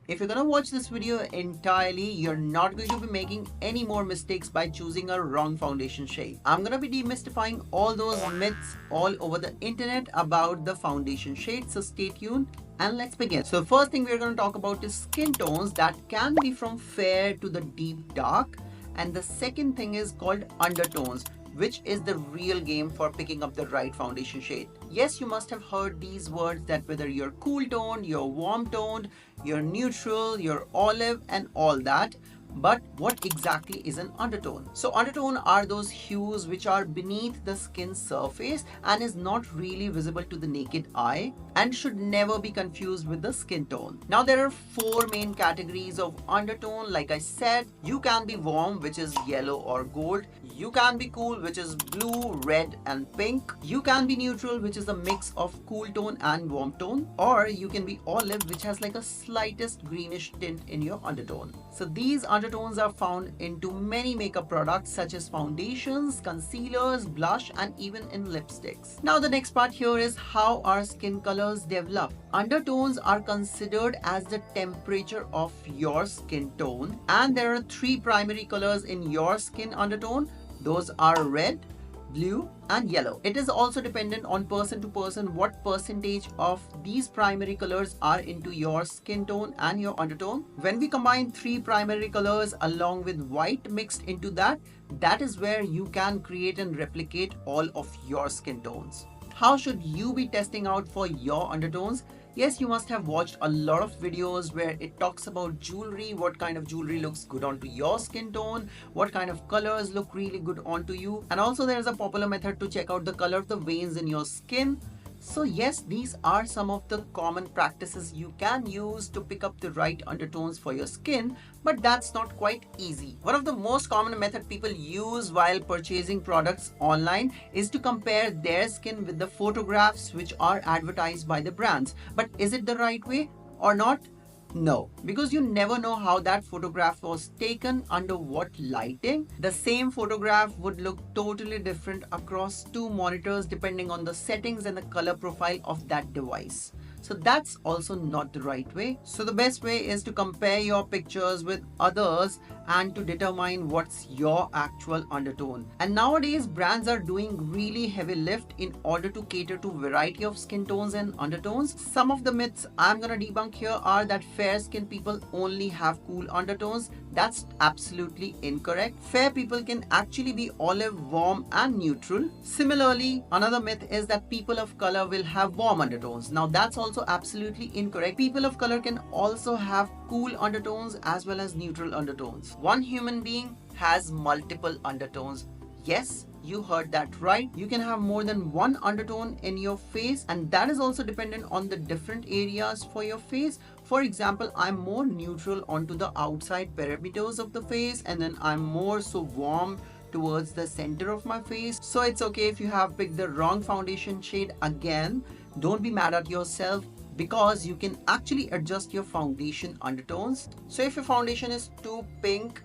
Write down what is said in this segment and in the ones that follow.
If you're gonna watch this video entirely, you're not going to be making any more mistakes by choosing a wrong foundation shade. I'm gonna be demystifying all those myths all over the internet about the foundation shade, so stay tuned and let's begin. So first thing we're going to talk about is skin tones that can be from fair to the deep dark, and the second thing is called undertones, which is the real game for picking up the right foundation shade. Yes, you must have heard these words that whether you're cool toned, you're warm toned, you're neutral, you're olive and all that. But what exactly is an undertone? So undertone are those hues which are beneath the skin surface and is not really visible to the naked eye and should never be confused with the skin tone. Now there are four main categories of undertone. Like I said, you can be warm, which is yellow or gold. You can be cool, which is blue, red and pink. You can be neutral, which is a mix of cool tone and warm tone. Or you can be olive, which has like a slightest greenish tint in your undertone. So these undertones are found into many makeup products such as foundations, concealers, blush and even in lipsticks. Now the next part here is how our skin colors develop. Undertones are considered as the temperature of your skin tone, and there are three primary colors in your skin undertone. Those are red, blue and yellow. It is also dependent on person to person what percentage of these primary colors are into your skin tone and your undertone. When we combine three primary colors along with white mixed into that is where you can create and replicate all of your skin tones. How should you be testing out for your undertones? Yes, you must have watched a lot of videos where it talks about jewelry, what kind of jewelry looks good onto your skin tone, what kind of colors look really good onto you. And also there's a popular method to check out the color of the veins in your skin. So yes, these are some of the common practices you can use to pick up the right undertones for your skin, but that's not quite easy. One of the most common method people use while purchasing products online is to compare their skin with the photographs which are advertised by the brands. But is it the right way or not? No, because you never know how that photograph was taken, under what lighting. The same photograph would look totally different across two monitors depending on the settings and the color profile of that device. So that's also not the right way. So the best way is to compare your pictures with others and to determine what's your actual undertone. And nowadays brands are doing really heavy lift in order to cater to variety of skin tones and undertones. Some of the myths I'm gonna debunk here are that fair skin people only have cool undertones. That's absolutely incorrect. Fair people can actually be olive, warm and neutral. Similarly, another myth is that people of color will have warm undertones. Now that's also absolutely incorrect. People of color can also have cool undertones as well as neutral undertones. One human being has multiple undertones. Yes, you heard that right. You can have more than one undertone in your face, and that is also dependent on the different areas for your face. For example, I'm more neutral onto the outside perimeters of the face, and then I'm more so warm towards the center of my face. So it's okay if you have picked the wrong foundation shade again. Don't be mad at yourself, because you can actually adjust your foundation undertones. So if your foundation is too pink,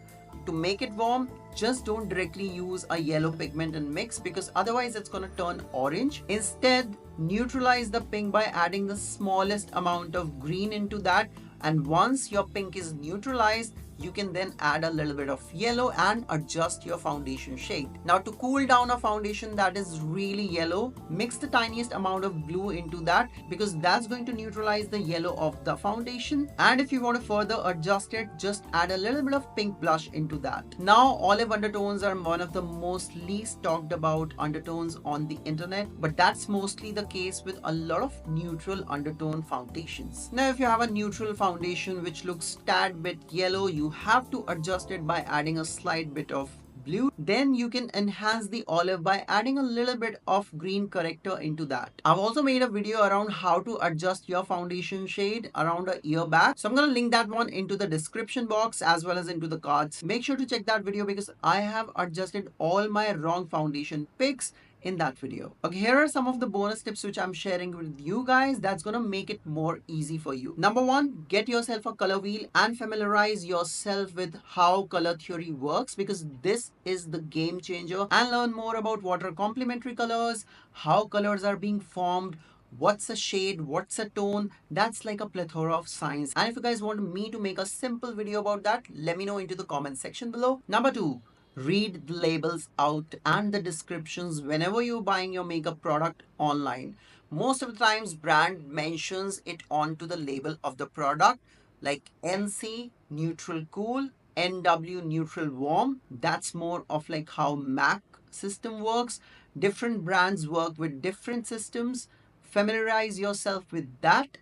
to make it warm, just don't directly use a yellow pigment and mix, because otherwise it's going to turn orange. Instead, neutralize the pink by adding the smallest amount of green into that, and once your pink is neutralized, you can then add a little bit of yellow and adjust your foundation shade. Now to cool down a foundation that is really yellow, mix the tiniest amount of blue into that, because that's going to neutralize the yellow of the foundation. And if you want to further adjust it, just add a little bit of pink blush into that. Now olive undertones are one of the most least talked about undertones on the internet, but that's mostly the case with a lot of neutral undertone foundations. Now if you have a neutral foundation which looks tad bit yellow, you have to adjust it by adding a slight bit of blue. Then you can enhance the olive by adding a little bit of green corrector into that. I've also made a video around how to adjust your foundation shade around a year back, so I'm going to link that one into the description box as well as into the cards. Make sure to check that video, because I have adjusted all my wrong foundation picks in that video. Okay, here are some of the bonus tips which I'm sharing with you guys that's gonna make it more easy for you. Number one, get yourself a color wheel and familiarize yourself with how color theory works, because this is the game changer, and learn more about what are complementary colors, how colors are being formed, what's a shade, what's a tone. That's like a plethora of science. And if you guys want me to make a simple video about that, let me know into the comment section below. Number two, read the labels out and the descriptions whenever you're buying your makeup product online. Most of the times brand mentions it onto the label of the product, like NC neutral cool, NW neutral warm. That's more of like how MAC system works. Different brands work with different systems. Familiarize yourself with that.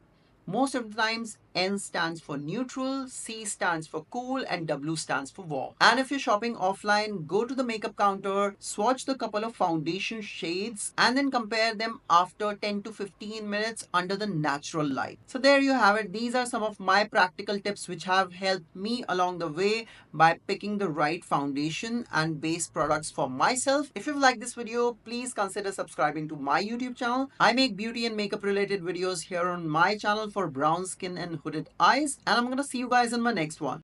Most of the times, N stands for neutral, C stands for cool, and W stands for warm. And if you're shopping offline, go to the makeup counter, swatch the couple of foundation shades, and then compare them after 10 to 15 minutes under the natural light. So there you have it. These are some of my practical tips which have helped me along the way by picking the right foundation and base products for myself. If you've liked this video, please consider subscribing to my YouTube channel. I make beauty and makeup related videos here on my channel for brown skin and hooded eyes. And I'm gonna see you guys in my next one.